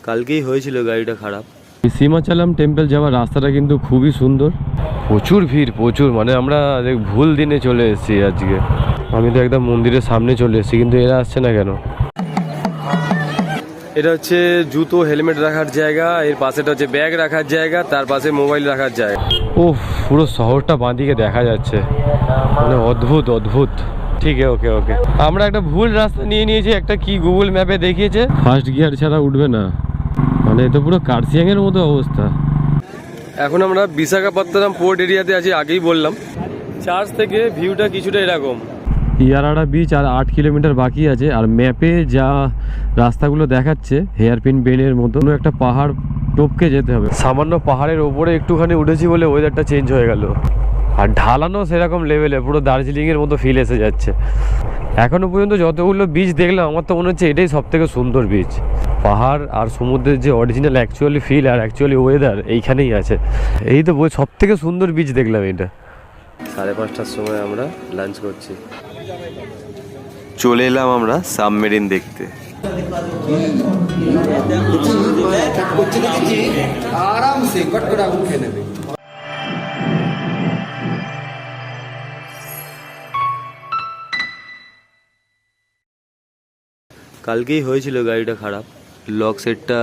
কালকেই হয়েছিল গাড়িটা খারাপ। সীমাচলম টেম্পল যাওয়ার রাস্তাটা কিন্তু খুবই সুন্দর, প্রচুর ভিড় প্রচুর, মানে আমরা ভুল দিনে চলে এসেছি আজকে। আমি তো একদম মন্দিরের সামনে চলে এসেছি, কিন্তু এরা আসছে না কেন? এটা হচ্ছে জুতো হেলমেট রাখার জায়গা, এর পাশেটা হচ্ছে ব্যাগ রাখার জায়গা, তার পাশে মোবাইল রাখার জায়গা। ও পুরো শহরটা বাঁদিকে দেখা যাচ্ছে, মানে অদ্ভুত অদ্ভুত। ঠিক আছে, ওকে ওকে। আমরা একটা ভুল রাস্তা নিয়ে নিয়েছি, একটা কি গুগল ম্যাপে দেখিয়েছে ফার্স্ট গিয়ার ছাড়া উঠবে না, মানে এটা পুরো কার্সিয়াং এর মতো অবস্থা। এখন আমরা বিশাখাপত্তনম পোর্ট এরিয়াতে আছি, আগেই বললাম। চার্চ থেকে ভিউটা কিছুটা এরকম। ইয়ারাডা বিচ আর 8 কিলোমিটার বাকি আছে, আর ম্যাপে যা রাস্তাগুলো দেখাচ্ছে হেয়ারপিন বেনের মতো একটা পাহাড় টপকে যেতে হবে। সামান্য পাহাড়ের ওপরে একটুখানি উঠেছি বলে ওয়েদারটা চেঞ্জ হয়ে গেল, আর ঢালানো সেরকম লেভেলে, পুরো দার্জিলিংয়ের মতো ফিল এসে যাচ্ছে। এখনো পর্যন্ত যতগুলো বিচ দেখলাম আমার তো মনে হচ্ছে এটাই সব থেকে সুন্দর বিচ। পাহাড় আর সমুদ্রের যে অরিজিনাল অ্যাকচুয়ালি ফিল আর অ্যাকচুয়ালি ওয়েদার এইখানেই আছে। এই তো সব থেকে সুন্দর বিচ দেখলাম এটা। 5:30টার সময় আমরা লাঞ্চ করছি। চলে এলাম আমরা সাবমেরিন দেখতে। কালকেই হয়েছিল গাড়িটা খারাপ, লক সেটটা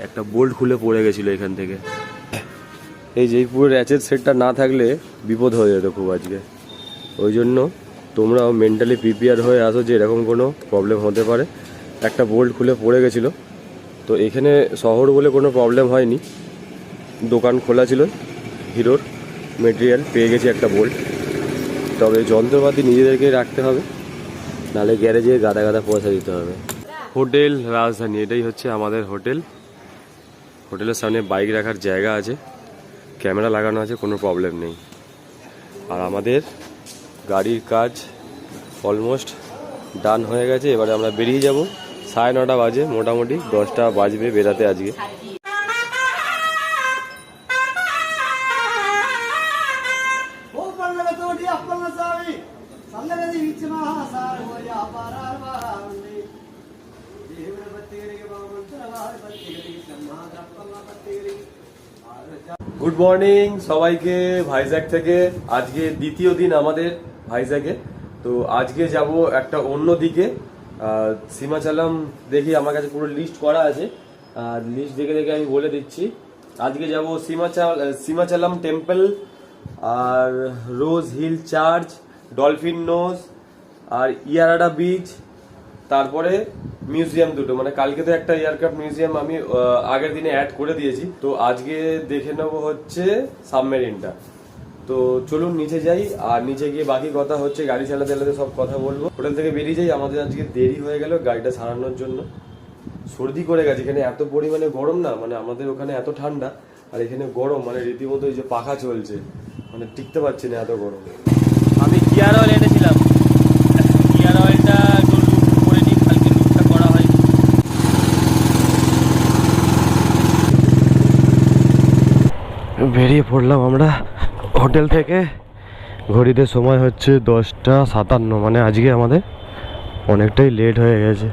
একটা বোল্ট খুলে পড়ে গেছিলো এখান থেকে। এই যে পুরো র্যাচেট সেটটা না থাকলে বিপদ হয়ে যেত খুব আজকে। ওই জন্য তোমরাও মেন্টালি প্রিপেয়ার হয়ে আসো যে এরকম কোনো প্রবলেম হতে পারে। একটা বোল্ট খুলে পড়ে গেছিলো, তো এখানে শহর বলে কোনো প্রবলেম হয়নি, দোকান খোলা ছিল, হিরোর মেটেরিয়াল পেয়ে গেছি একটা বোল্ট। তবে যন্ত্রপাতি নিজেদেরকেই রাখতে হবে, নাহলে গ্যারেজে গাদা গাদা পয়সা দিতে হবে। হোটেল রাজধানী, এটাই হচ্ছে আমাদের হোটেল। হোটেলের সামনে বাইক রাখার জায়গা আছে, ক্যামেরা লাগানো আছে, কোনো প্রবলেম নেই। আর আমাদের গাড়ির কাজ অলমোস্ট ডান হয়ে গেছে। এবারে আমরা বেরিয়ে যাব। 9:30 বাজে, মোটামুটি 10টা বাজবে বেরাতে আজকে। গুড মর্নিং সবাইকে ভাইজ্যাগ থেকে। আজকে দ্বিতীয় দিন আমাদের ভাইজ্যাগে। তো আজকে যাব একটা অন্য দিকে, সীমাচলম। দেখি আমার কাছে পুরো লিস্ট করা আছে, আর লিস্ট দেখে দেখে আমি বলে দিচ্ছি। আজকে যাব সীমাচলম টেম্পল, আর রোজ হিল চার্চ, ডলফিন নোজ, আর ইয়ারাডা বিচ, তারপরে মিউজিয়াম দুটো। মানে কালকে তো একটা এয়ারক্রাফট মিউজিয়াম আমি আগের দিনে অ্যাড করে দিয়েছি, তো আজকে দেখে নেবো হচ্ছে সাবমেরিনটা। তো চলুন নিচে যাই, আর নিচে গিয়ে বাকি কথা হচ্ছে গাড়ি চালাতে চালাতে সব কথা বলবো। হোটেল থেকে বেরিয়ে যাই, আমাদের আজকে দেরি হয়ে গেল গাড়িটা সারানোর জন্য। সর্দি করে গেছে, এখানে এত পরিমাণে গরম না, মানে আমাদের ওখানে এত ঠান্ডা আর এখানে গরম, মানে রীতিমতো এই যে পাখা চলছে, মানে টিকতে পারছি না এত গরম। আমি গিয়ার অয়েল এনেছিলাম, গিয়ার অয়েলটা বেরিয়ে পড়লাম আমরা হোটেল থেকে। ঘড়িতে সময় হচ্ছে 10:57, মানে আজকে আমাদের অনেকটাই লেট হয়ে গেছে।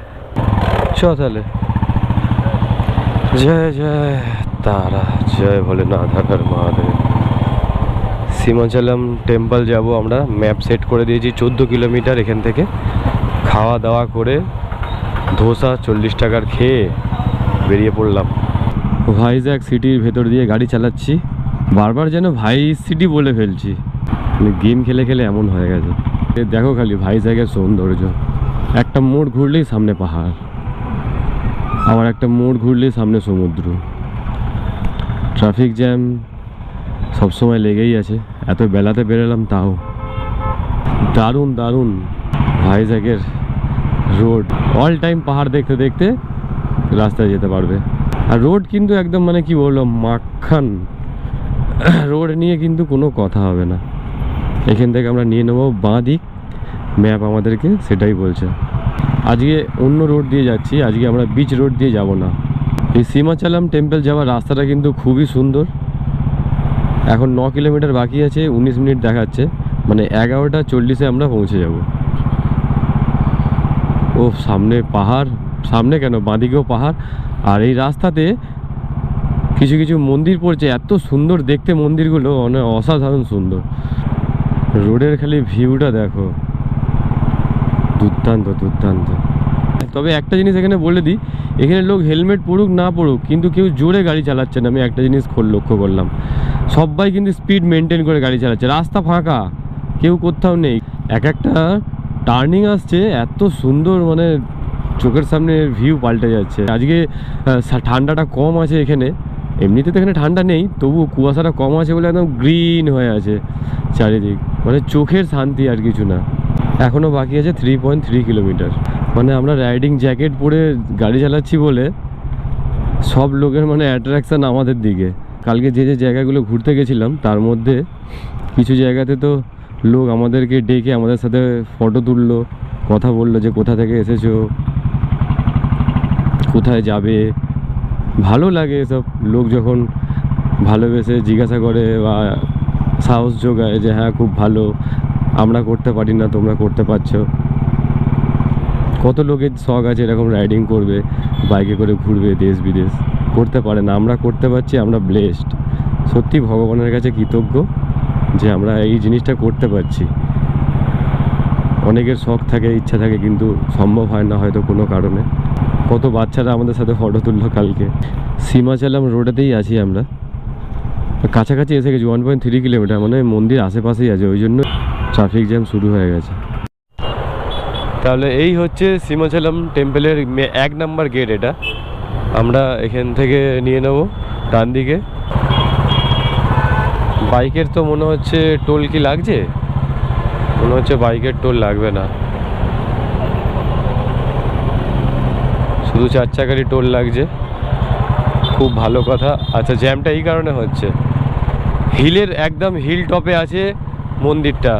চ তাহলে, জয় জয় তারা, জয় ভোলেনাথ হর মহাদেব। সীমাচলম টেম্পল যাব আমরা, ম্যাপ সেট করে দিয়েছি। 14 কিলোমিটার এখান থেকে। খাওয়া দাওয়া করে ধোসা 40 টাকার খেয়ে বেরিয়ে পড়লাম। ভাইজ্যাগ সিটির ভেতর দিয়ে গাড়ি চালাচ্ছি, বারবার যেন ভাই সিটি বলে ফেলছি, মানে গেম খেলে খেলে এমন হয়ে গেছে। দেখো খালি ভাইজ্যাগের সৌন্দর্য, একটা মোড় ঘুরলেই সামনে পাহাড়, আবার একটা মোড় ঘুরলেই সামনে সমুদ্র। ট্রাফিক জ্যাম সবসময় লেগেই আছে, এত বেলাতে বেরোলাম তাও। দারুণ দারুণ ভাইজ্যাগের রোড, অল টাইম পাহাড় দেখতে দেখতে রাস্তায় যেতে পারবে। আর রোড কিন্তু একদম মানে কি বললো, মাখন রোড নিয়ে কিন্তু কোনো কথা হবে না। এখান থেকে আমরা নিয়ে নেবো বাঁ দিক, ম্যাপ আমাদেরকে সেটাই বলছে। আজকে অন্য রোড দিয়ে যাচ্ছি, আজকে আমরা বিচ রোড দিয়ে যাব না। এই সীমাচলম টেম্পল যাওয়ার রাস্তাটা কিন্তু খুবই সুন্দর। এখন 9 কিলোমিটার বাকি আছে, 19 মিনিট দেখাচ্ছে, মানে 11:40 আমরা পৌঁছে যাব। ও সামনে পাহাড়, সামনে কেন, বাঁদিকেও পাহাড়। আর এই রাস্তাতে কিছু কিছু মন্দির পড়ছে, এত সুন্দর দেখতে মন্দিরগুলো, মানে অসাধারণ সুন্দর। রোডের খালি ভিউটা দেখো, দুর্দান্ত দুর্দান্ত। তবে একটা জিনিস এখানে বলে দিই, এখানে লোক হেলমেট পরুক না পরুক কিন্তু কেউ জোরে গাড়ি চালাচ্ছে না। আমি একটা জিনিস লক্ষ্য করলাম, সবাই কিন্তু স্পিড মেনটেন করে গাড়ি চালাচ্ছে। রাস্তা ফাঁকা, কেউ কোথাও নেই। একটা টার্নিং আসছে এত সুন্দর, মানে চোখের সামনে ভিউ পাল্টে যাচ্ছে। আজকে ঠান্ডাটা কম আছে এখানে, এমনিতে তো এখানে ঠান্ডা নেই, তবু কুয়াশাটা কম আছে বলে একদম গ্রিন হয়ে আছে চারিদিক, মানে চোখের শান্তি আর কিছু না। এখনও বাকি আছে 3.3 কিলোমিটার। মানে আমরা রাইডিং জ্যাকেট পরে গাড়ি চালাচ্ছি বলে সব লোকের মানে অ্যাট্রাকশান আমাদের দিকে। কালকে যে যে জায়গাগুলো ঘুরতে গেছিলাম তার মধ্যে কিছু জায়গাতে তো লোক আমাদেরকে ডেকে আমাদের সাথে ফটো তুললো, কথা বললো যে কোথা থেকে এসেছো, কোথায় যাবে। ভালো লাগে এসব লোক যখন ভালোবেসে জিজ্ঞাসা করে বা সাহস যোগায় যে হ্যাঁ খুব ভালো, আমরা করতে পারি না তোমরা করতে পারছো। কত লোকের শখ আছে এরকম রাইডিং করবে, বাইকে করে ঘুরবে দেশ বিদেশ, করতে পারে না, আমরা করতে পারছি। আমরা ব্লেসড, সত্যি ভগবানের কাছে কৃতজ্ঞ যে আমরা এই জিনিসটা করতে পারছি। অনেকের শখ থাকে, ইচ্ছা থাকে, কিন্তু সম্ভব হয় না হয়তো কোনো কারণে। কত বাচ্চারা আমাদের সাথে ফটো তুললো কালকে। সীমাচলম রোডেতেই আছি আমরা, কাছাকাছি এসে গেছি। 1.3 কিলোমিটার, মানে মন্দির আশেপাশেই আছে, ওই জন্য ট্রাফিক জ্যাম শুরু হয়ে গেছে। তাহলে এই হচ্ছে সীমাচলম টেম্পলের 1 নাম্বার গেট। এটা আমরা এখান থেকে নিয়ে নেব ডান দিকে। বাইকের তো মনে হচ্ছে টোল কি লাগছে, মনে হচ্ছে বাইকের টোল লাগবে না, শুধু 4 চাকারই টোল লাগছে। খুব ভালো কথা। আচ্ছা, জ্যামটা এই কারণে হচ্ছে, হিলের একদম হিল টপে আছে মন্দিরটা,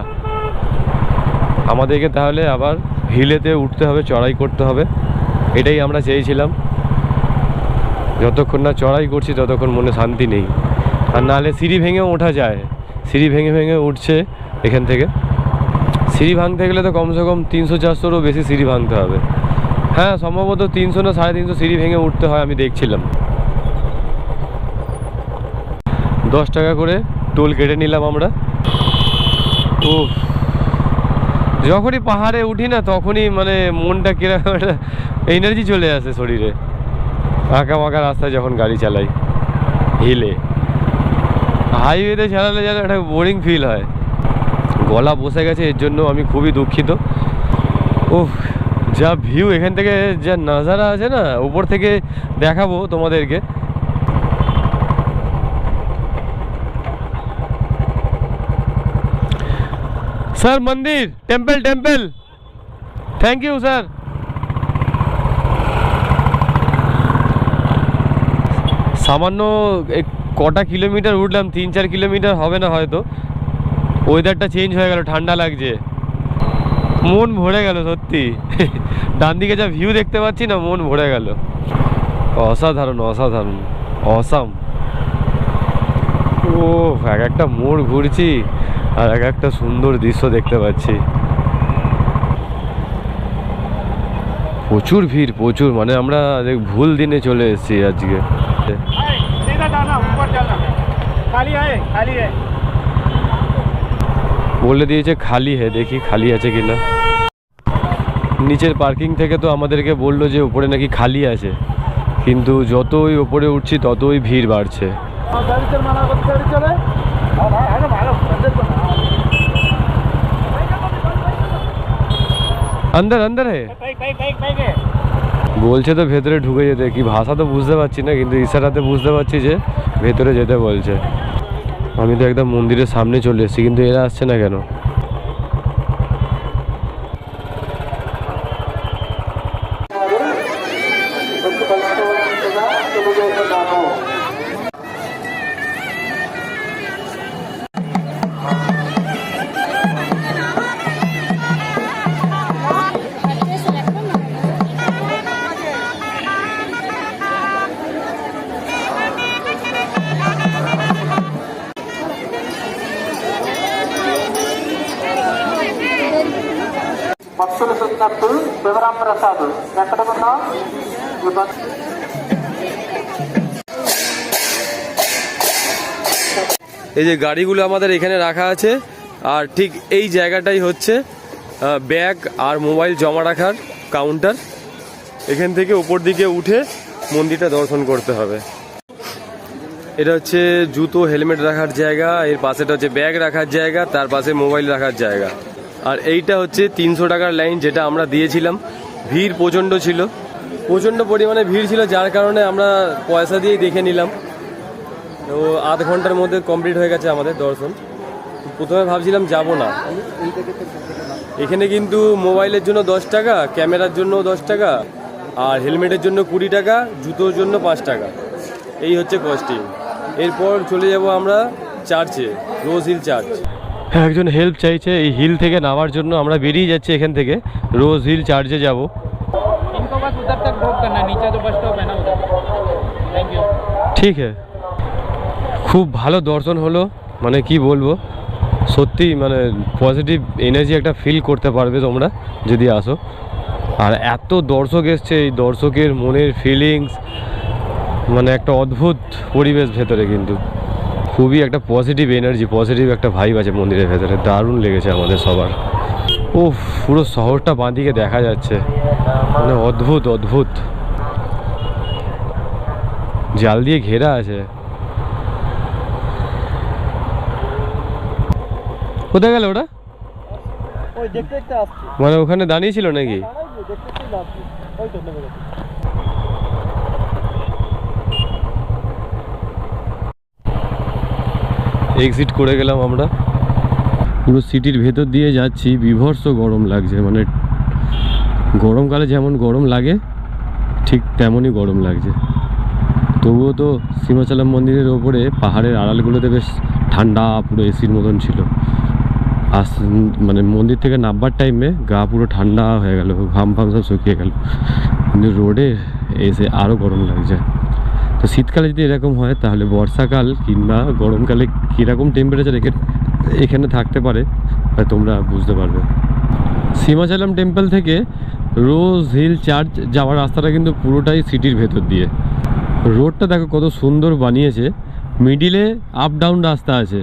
আমাদেরকে তাহলে আবার হিলেতে উঠতে হবে, চড়াই করতে হবে। এটাই আমরা চেয়েছিলাম। যতক্ষণ না চড়াই করছি ততক্ষণ মনে শান্তি নেই। আর নাহলে সিঁড়ি ভেঙেও ওঠা যায়, সিঁড়ি ভেঙে ভেঙে উঠছে এখান থেকে। সিঁড়ি ভাঙতে গেলে তো কমসে কম 300-400রও বেশি সিঁড়ি ভাঙতে হবে। হ্যাঁ, সম্ভবত 300 না 350 সিঁড়ি ভেঙে উঠতে হয়, আমি দেখছিলাম। 10 টাকা করে টোল কেটে নিলাম আমরা। ও, যখনই পাহাড়ে উঠি না তখনই মানে মনটা কিরকম একটা এনার্জি চলে আসে শরীরে। আঁকা বাঁকা রাস্তায় যখন গাড়ি চালাই, হিলে, হাইওয়েতে চালালে যেন একটা বোরিং ফিল হয়। গলা বসে গেছে, এর জন্য আমি খুবই দুঃখিত। ওহ, যা ভিউ এখান থেকে, যা নাজারা আছে না, উপর থেকে দেখাবো তোমাদেরকে। স্যার মন্দির, temple temple, thank you sir. সামান্য কটা কিলোমিটার উঠলাম, 3-4 কিলোমিটার হবে না হয়তো। ওয়েদারটা চেঞ্জ হয়ে গেল, ঠান্ডা লাগছে, মন ভরে গেল সত্যি। ডান দিকে যা ভিউ দেখতে পাচ্ছি না, মন ভরে গেল। অসাধারণ অসাধারণ অসাম। ও, এক একটা মোড় ঘুরছি আর এক একটা সুন্দর দৃশ্য দেখতে পাচ্ছি। প্রচুর ভিড়, প্রচুর, মানে আমরা ভুল দিনে চলে এসেছি আজকে। বলে দিয়েছে খালি হে, দেখি খালি আছে কিনা। নিচের পার্কিং থেকে তো আমাদেরকে বললো যে উপরে নাকি খালি আছে, কিন্তু যতই উপরে উঠছি ততই ভিড় বাড়ছে। अंदर अंदर है বলছে তো ভেতরে ঢুকে যেতে, কি ভাষা তো বুঝতে পারছি না, কিন্তু ইশারাতে বুঝতে পারছি যে ভেতরে যেতে বলছে। আমি তো একদম মন্দিরের সামনে চলে এসেছি, কিন্তু এরা আসছে না কেন? భక్తులు చూసినట్టు శివరాం ప్రసాద్ ఎక్కడ ఉన్న এই যে গাড়িগুলো আমাদের এখানে রাখা আছে, আর ঠিক এই জায়গাটাই হচ্ছে ব্যাগ আর মোবাইল জমা রাখার কাউন্টার। এখান থেকে উপর দিকে উঠে মন্দিরটা দর্শন করতে হবে। এটা হচ্ছে জুতো হেলমেট রাখার জায়গা, এর পাশেটা হচ্ছে ব্যাগ রাখার জায়গা, তার পাশে মোবাইল রাখার জায়গা। আর এইটা হচ্ছে 300 টাকার লাইন, যেটা আমরা দিয়েছিলাম। ভিড় প্রচণ্ড ছিল, প্রচণ্ড পরিমাণে ভিড় ছিল, যার কারণে আমরা পয়সা দিয়েই দেখে নিলাম। তো আধ ঘন্টার মধ্যে কমপ্লিট হয়ে গেছে আমাদের দর্শন। প্রথমে ভাবছিলাম যাব না। এখানে কিন্তু মোবাইলের জন্য 10 টাকা, ক্যামেরার জন্য 10 টাকা, আর হেলমেটের জন্য 20 টাকা, জুতোর জন্য 5 টাকা। এই হচ্ছে কস্টিং। এরপর চলে যাব আমরা চার্চে, রোজ হিল চার্চ। একজন হেল্প চাইছে এই হিল থেকে নামার জন্য। আমরা বেরিয়ে যাচ্ছি এখান থেকে, রোজ হিল চার্চে যাব। इनको बस उधर तक ड्रॉप करना है, नीचे जो बस स्टॉप है ना उधर। Thank you. ঠিক আছে, খুব ভালো দর্শন হলো, মানে কি বলবো, সত্যি মানে পজিটিভ এনার্জি একটা ফিল করতে পারবে তোমরা যদি আসো। আর এত দর্শক এসছে, এই দর্শকের মনের ফিলিংস মানে একটা অদ্ভুত পরিবেশ ভেতরে, কিন্তু খুবই একটা পজিটিভ এনার্জি, পজিটিভ একটা ভাইব আছে মন্দিরের ভেতরে। দারুণ লেগেছে আমাদের সবার। ও পুরো শহরটা বাঁদিকে দেখা যাচ্ছে, মানে অদ্ভুত অদ্ভুত, জাল দিয়ে ঘেরা আছে। কোথায় গেল ওটা? ওই দেখতে দেখতে আসছে, মানে ওখানে দাঁড়িয়ে ছিল নাকি? দেখতে দেখতে আসছে, ওই তো নেমে গেছে। এক্সিট করে গেলাম আমরা। পুরো সিটির ভেতর দিয়ে যাচ্ছি, বিভৎস গরম লাগছে, মানে গরমকালে যেমন গরম লাগে ঠিক তেমনই গরম লাগছে। তবুও তো সীমাচলম মন্দিরের ওপরে পাহাড়ের আড়ালগুলোতে বেশ ঠান্ডা, পুরো এসির মতন ছিল। আস মানে মন্দির থেকে নামবার টাইমে গা পুরো ঠান্ডা হয়ে গেল, ঘাম ফাম সব শুকিয়ে গেল, কিন্তু রোডে এসে আরও গরম লাগছে। তো শীতকালে যদি এরকম হয়, তাহলে বর্ষাকাল কিংবা গরমকালে কীরকম টেম্পারেচার এখানে থাকতে পারে তোমরা বুঝতে পারবে। সীমাচলম টেম্পল থেকে রোজ হিল চার্চ যাওয়ার রাস্তাটা কিন্তু পুরোটাই সিটির ভেতর দিয়ে। রোডটা দেখো কত সুন্দর বানিয়েছে, মিডিলে আপ ডাউন রাস্তা আছে,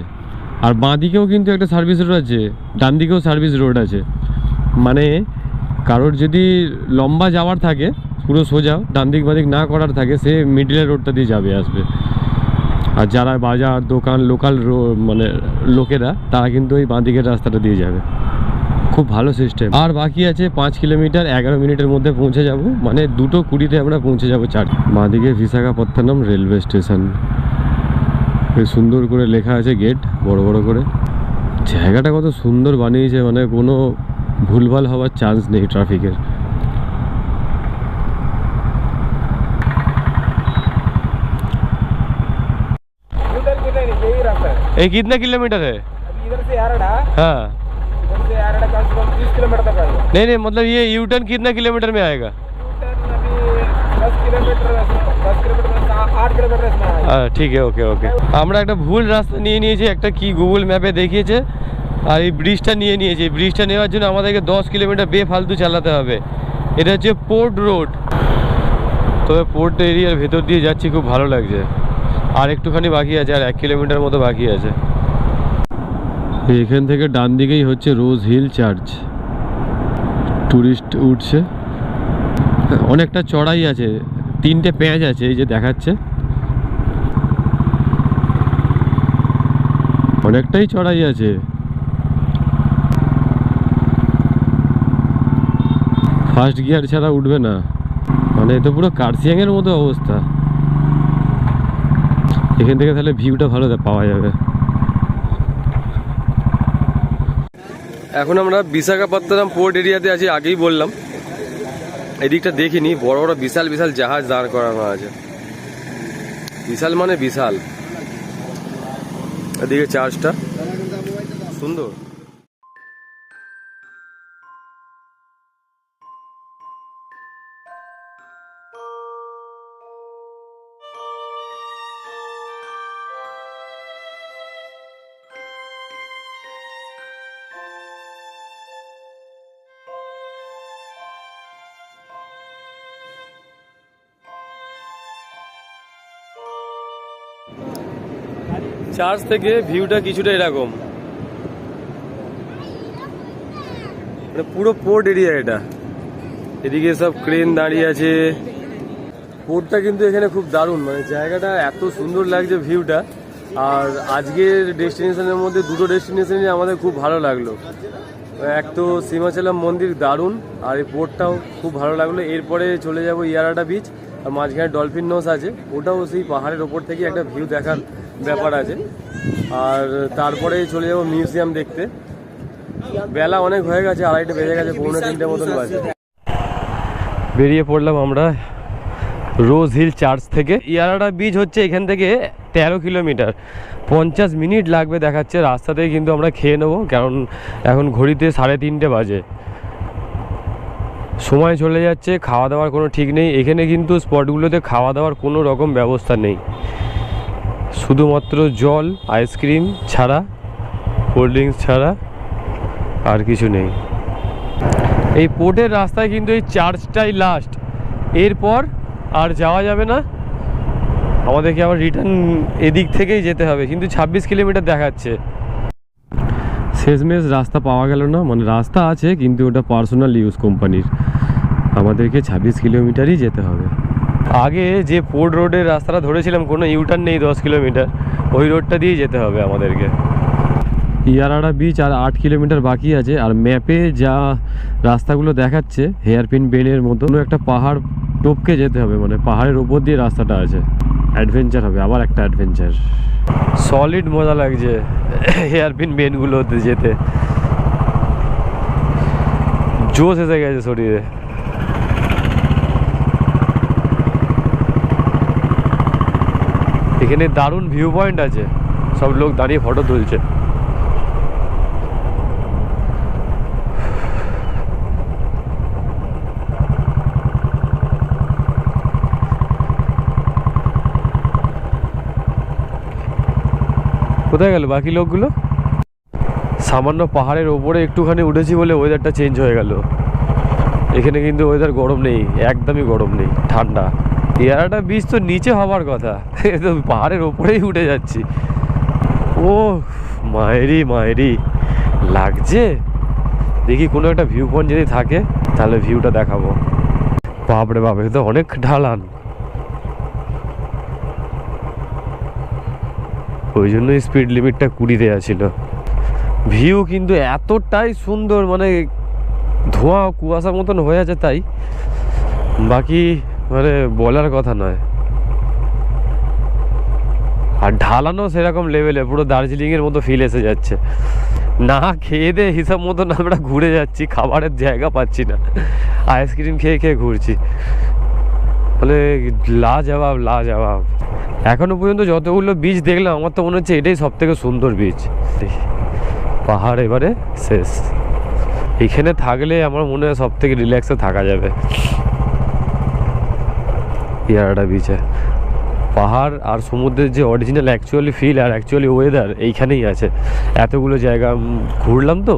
আর বাঁ দিকেও কিন্তু একটা সার্ভিস রোড আছে, ডান দিকেও সার্ভিস রোড আছে। মানে কারোর যদি লম্বা যাওয়ার থাকে পুরো সোজা, ডান দিক বাঁ দিক না করার থাকে, সে মিডিলের রোডটা দিয়ে যাবে আসবে। আর যারা বাজার দোকান লোকাল মানে লোকেরা, তারা কিন্তু ওই বাঁ দিকের রাস্তাটা দিয়ে যাবে। খুব ভালো সিস্টেম। আর বাকি আছে 5 কিলোমিটার, 11 মিনিটের মধ্যে পৌঁছে যাব, মানে 2:20 আমরা পৌঁছে যাব চার্চ। বাঁ দিকে বিশাখাপত্তনম রেলওয়ে স্টেশন, বেশ সুন্দর করে লেখা আছে, গেট বড় বড় করে। জায়গাটা কত সুন্দর বানিয়েছে, মানে কোনো ভুলভাল হওয়ার চান্স নেই ট্রাফিকের। यही रास्ता है। ये कितना किलोमीटर है? अभी इधर से यारडा, हाँ इधर से यारडा कम से कम 30 किलोमीटर तक आएगा। नहीं नहीं, मतलब ये यू टर्न कितना किलोमीटर में आएगा? अभी 10 किलोमीटर, 8 किलोमीटर इसमें आएगा। ঠিক আছে, ওকে ওকে। আমরা একটা ভুল রাস্তা নিয়ে নিয়েছি, একটা কি গুগল ম্যাপে দেখিয়েছে, আর এই ব্রিজটা নিয়ে নিয়েছি। ব্রিজটা নেওয়ার জন্য আমাদেরকে 10 কিলোমিটার বেফালতু চালাতে হবে। এটা হচ্ছে পোর্ট রোড। তবে পোর্ট এরিয়ার ভেতর দিয়ে যাচ্ছি, খুব ভালো লাগছে। আর একটুখানি বাকি আছে, আর 1 কিলোমিটার মতো বাকি আছে। এখান থেকে ডান দিকেই হচ্ছে রোজ হিল চার্চ। টুরিস্ট উঠছে, অনেকটা চড়াই আছে, 3টে প্যাঁচ আছে, এই যে দেখাচ্ছে, অনেকটাই চড়াই আছে। ফার্স্ট গিয়ার ছাড়া উঠবে না, মানে এ তো পুরো কার্সিয়াংয়ের মতো অবস্থা। এখান থেকে তাহলে ভিউটা ভালো পাওয়া যাবে। এখন আমরা বিশাখাপত্তনম পোর্ট এরিয়াতে আছি, আগেই বললাম। এদিকটা দেখিনি, বড় বড় বিশাল বিশাল জাহাজ দাঁড় করানো আছে, বিশাল মানে বিশাল। এদিকে চার্চটা সুন্দর। চার্চ থেকে ভিউটা কিছুটা এরকম, মানে পুরো পোর্ট এরিয়া এটা। এদিকে সব ক্রেন দাঁড়িয়ে আছে। পোর্টটা কিন্তু এখানে খুব দারুণ, মানে জায়গাটা এত সুন্দর লাগছে ভিউটা। আর আজকের ডেস্টিনেশনের মধ্যে দুটো ডেস্টিনেশনই আমাদের খুব ভালো লাগলো। এক তো সীমাচলম মন্দির দারুণ, আর এই পোর্টটাও খুব ভালো লাগলো। এরপরে চলে যাব ইয়ারাডা বিচ, আর মাঝখানে ডলফিন নোস আছে, ওটাও সেই পাহাড়ের ওপর থেকে একটা ভিউ দেখার ব্যাপার আছে। আর তারপরে চলে যাব মিউজিয়াম দেখতে। বেলা অনেক হয়ে গেছে, 2:30 বেজে গেছে, 2:45 মতন বাজে। বেরিয়ে পড়লাম আমরা রোজ হিল চার্চ থেকে। ইয়ারাডা বিচ হচ্ছে এখান থেকে 13 কিলোমিটার, 50 মিনিট লাগবে দেখাচ্ছে। রাস্তাতেই কিন্তু আমরা খেয়ে নেবো, কারণ এখন ঘড়িতে 3:30 বাজে। সময় চলে যাচ্ছে, খাওয়া দাওয়ার কোনো ঠিক নেই। এখানে কিন্তু স্পটগুলোতে খাওয়া দাওয়ার কোনো রকম ব্যবস্থা নেই, শুধুমাত্র জল, আইসক্রিম ছাড়া, কোল্ড ড্রিঙ্কস ছাড়া আর কিছু নেই। এই পোর্টের রাস্তায় কিন্তু এই চার্চটাই লাস্ট, এরপর আর যাওয়া যাবে না। আমাদেরকে আবার রিটার্ন এদিক থেকেই যেতে হবে, কিন্তু 26 কিলোমিটার দেখাচ্ছে। শেষমেশ রাস্তা পাওয়া গেল না, মানে রাস্তা আছে কিন্তু ওটা পার্সোনাল ইউজ কোম্পানির। আমাদেরকে 26 কিলোমিটারই যেতে হবে। আগে যে পোর্ট রোডের রাস্তাটা ধরেছিলাম, কোনো ইউটার্ন নেই 10 কিলোমিটার, ওই রোডটা দিয়েই যেতে হবে আমাদেরকে। ইয়ারাডা বিচ আর 8 কিলোমিটার বাকি আছে। আর ম্যাপে যা রাস্তাগুলো দেখাচ্ছে হেয়ারপিন বেনের মতো, একটা পাহাড় টপকে যেতে হবে, মানে পাহাড়ের ওপর দিয়ে রাস্তাটা আছে। অ্যাডভেঞ্চার হবে, আবার একটা অ্যাডভেঞ্চার। সলিড মজা লাগছে হেয়ারপিন বেনগুলোতে যেতে, জোশ এসে গেছে শরীরে। এখানে দারুণ ভিউ পয়েন্ট আছে, সব লোক দাঁড়িয়ে ফটো তুলছে। কোথায় গেল বাকি লোকগুলো? সামান্য পাহাড়ের ওপরে একটুখানি উঠেছি বলে ওয়েদারটা চেঞ্জ হয়ে গেল। এখানে কিন্তু ওয়েদার গরম নেই, একদমই গরম নেই, ঠান্ডা। ইয়ারাডা বিচ তো নিচে হবার কথা, তো পাহাড়ের ওপরেই উঠে যাচ্ছি। ও মায়েরি মায়েরি লাগছে। দেখি কোনো একটা ভিউ পয়েন্ট যদি থাকে তাহলে ভিউটা দেখাবো। বাপরে বাপ, তো অনেক ঢালান, ওই জন্যই স্পিড লিমিটটা 20 দেওয়া ছিল। ভিউ কিন্তু এতটাই সুন্দর, মানে ধোঁয়া কুয়াশার মতন হয়ে আছে, তাই বাকি মানে বলার কথা নয়। আর ঢালানো সেরকম লেভেলে, পুরো দার্জিলিংয়ের মতো ফিল এসে যাচ্ছে। না খেয়ে দে হিসাব মতন আমরা ঘুরে যাচ্ছি, খাবারের জায়গা পাচ্ছি না, আইসক্রিম খেয়ে খেয়ে ঘুরছি। বলে লাজবাব লাজবাব। এখনো পর্যন্ত যতগুলো বীচ দেখলাম আমার তো মনে হচ্ছে এটাই সব থেকে সুন্দর বীচ। পাহাড় এবারে শেষ, এখানে থাকলে আমার মনে হয় সব থেকে রিল্যাক্সে থাকা যাবে। ইয়ারাডা বিচে পাহাড় আর সমুদ্রের যে অরিজিনাল অ্যাকচুয়ালি ফিল আর অ্যাকচুয়ালি ওয়েদার এইখানেই আছে। এতগুলো জায়গা ঘুরলাম তো।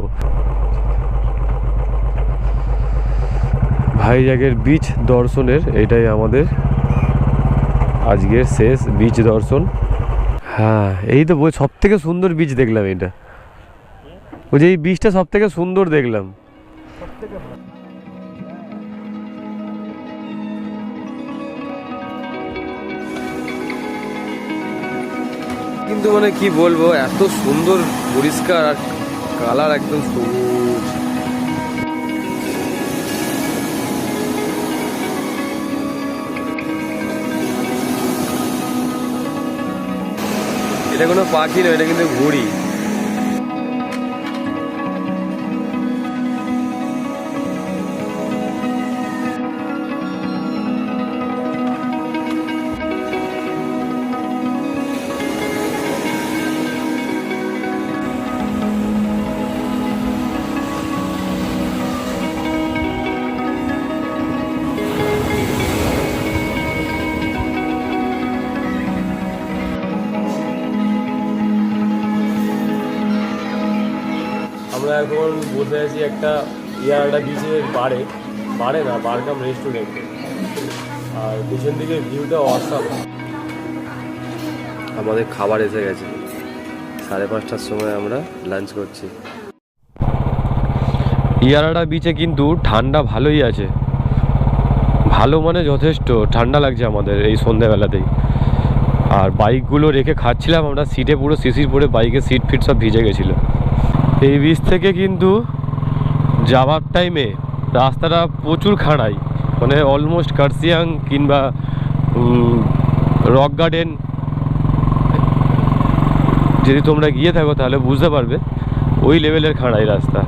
ভাইজ্যাগের বিচ দর্শনের এটাই আমাদের আজকের শেষ বিচ দর্শন। হ্যাঁ, এই তো সব থেকে সুন্দর বিচ দেখলাম এটা। ওই যে এই বিচটা সব থেকে সুন্দর দেখলাম। কিন্তু মানে কি বলবো, এত সুন্দর পরিষ্কার আর কালার একদম সবুজ। এটা কোনো পাখি নয়, এটা কিন্তু ঘুড়ি। আমরা এখন বসে আছি একটা ইয়ারাডা বিচের বারে না বারকাম রেস্টুরেন্টে। আর পিছন দিকে ভিউটা অসাম। আমাদের খাবার এসে গেছে, 5:30টার সময় আমরা লাঞ্চ করছি। ইয়ারাডা বিচে কিন্তু ঠান্ডা ভালোই আছে, ভালো মানে যথেষ্ট ঠান্ডা লাগছে আমাদের এই সন্ধ্যেবেলাতেই। আর বাইকগুলো রেখে খাচ্ছিলাম আমরা সিটে, পুরো শিশির পরে বাইকের সিট ফিট সব ভিজে গেছিলো। এই বিচ থেকে কিন্তু যাওয়ার টাইমে রাস্তাটা প্রচুর খাড়াই, মানে অলমোস্ট কার্সিয়াং কিংবা রক গার্ডেন যদি তোমরা গিয়ে থাকো তাহলে বুঝতে পারবে ওই লেভেলের খাড়াই রাস্তা।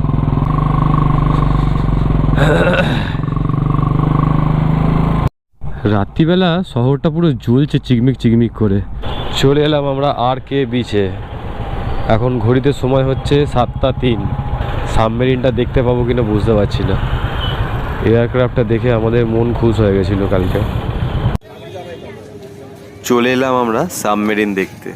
রাত্রিবেলা শহরটা পুরো জ্বলছে চিকমিক চিকমিক করে। চলে এলাম আমরা RK বিচে। এখন ঘড়িতে সময় হচ্ছে 7:03। সাবমেরিনটা দেখতে পাবো কিনা বুঝতে পারছি না। এয়ারক্রাফটটা দেখে আমাদের মন খুশ হয়ে গেছিলো কালকে। চলে এলাম আমরা সাবমেরিন দেখতে।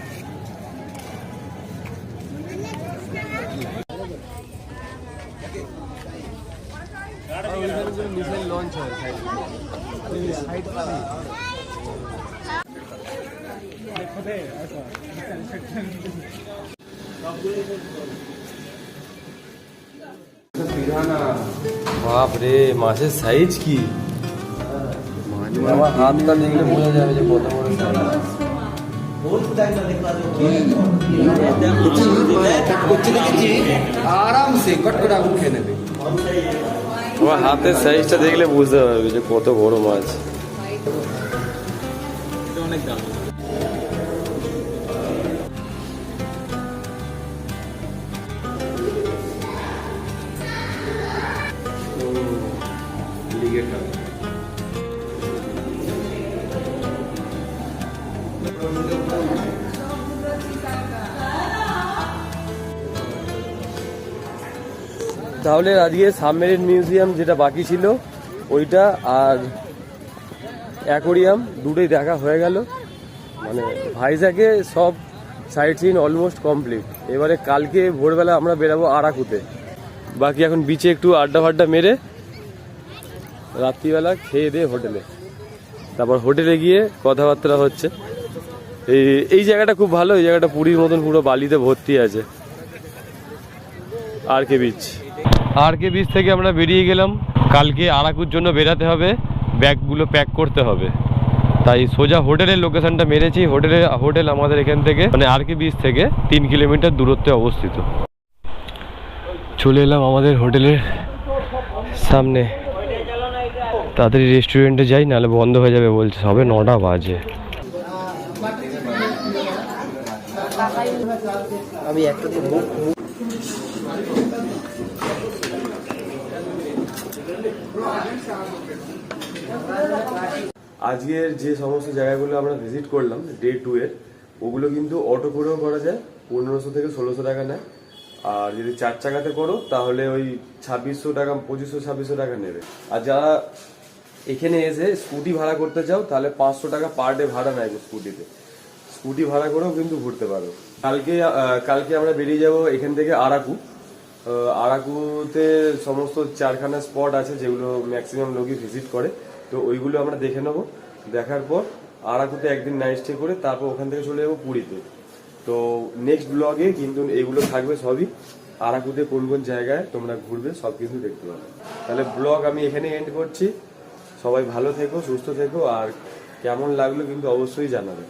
বাপ রে, মাছের সাইজ কি! আমার হাতটা দেখলে বোঝা যাবে যে কত বড় আরামসে কট করে আগুন খেয়ে নেবে। আমার হাতের সাইজটা দেখলে বুঝতে পারবে যে কত বড় মাছ। অনেক দাম। তাহলে আজকে সাবমেরিন মিউজিয়াম যেটা বাকি ছিল ওইটা আর অ্যাকোরিয়াম দুটোই দেখা হয়ে গেল। মানে ভাইজ্যাগে সব সাইট সিন অলমোস্ট কমপ্লিট। এবারে কালকে ভোরবেলা আমরা বেরাবো আরাকুতে। বাকি এখন বিচে একটু আড্ডা ফাড্ডা মেরে রাত্রিবেলা খেয়ে দিয়ে হোটেলে, তারপর হোটেলে গিয়ে কথাবার্তা হচ্ছে। এই জায়গাটা খুব ভালো, এই জায়গাটা পুরীর মতন পুরো বালিতে ভর্তি আছে। RK beach. RK বিচ থেকে আমরা বেরিয়ে গেলাম। কালকে আরাকুর জন্য বেরাতে হবে, ব্যাগগুলো প্যাক করতে হবে, তাই সোজা হোটেলের লোকেশনটা মেরেছি। হোটেল আমাদের এখান থেকে মানে RK বিচ থেকে 3 কিলোমিটার দূরত্বে অবস্থিত। চলে এলাম আমাদের হোটেলের সামনে। তাড়াতাড়ি রেস্টুরেন্টে যাই, নাহলে বন্ধ হয়ে যাবে বলছে, সবে 9টা বাজে। আমি একটা আজকের যে সমস্ত জায়গাগুলো আমরা ভিজিট করলাম ডে 2 এর, ওগুলো কিন্তু অটো করেও করা যায়, 1500 থেকে 1600 টাকা নেয়। আর যদি 4 চাকাতে করো তাহলে ওই 2600 টাকা, 2500-2600 টাকা নেবে। আর যারা এখানে এসে স্কুটি ভাড়া করতে চাও তাহলে 500 টাকা পার ডে ভাড়া নেয় স্কুটিতে। স্কুটি ভাড়া করেও কিন্তু ঘুরতে পারো। কালকে আমরা বেরিয়ে যাব এখান থেকে আরাকু। আরাকুতে সমস্ত 4খানা স্পট আছে যেগুলো ম্যাক্সিমাম লোকই ভিজিট করে, তো ওইগুলো আমরা দেখে নেবো। দেখার পর আরাকুতে একদিন নাইট স্টে করে তারপর ওখান থেকে চলে যাবো পুরীতে। তো নেক্সট ব্লগে কিন্তু এগুলো থাকবে সবই, আরাকুতে কোন কোন জায়গায় তোমরা ঘুরবে সব কিন্তু দেখতে পাবে। তাহলে ব্লগ আমি এখানে এন্ড করছি। সবাই ভালো থেকো, সুস্থ থেকো, আর কেমন লাগলো কিন্তু অবশ্যই জানাবে।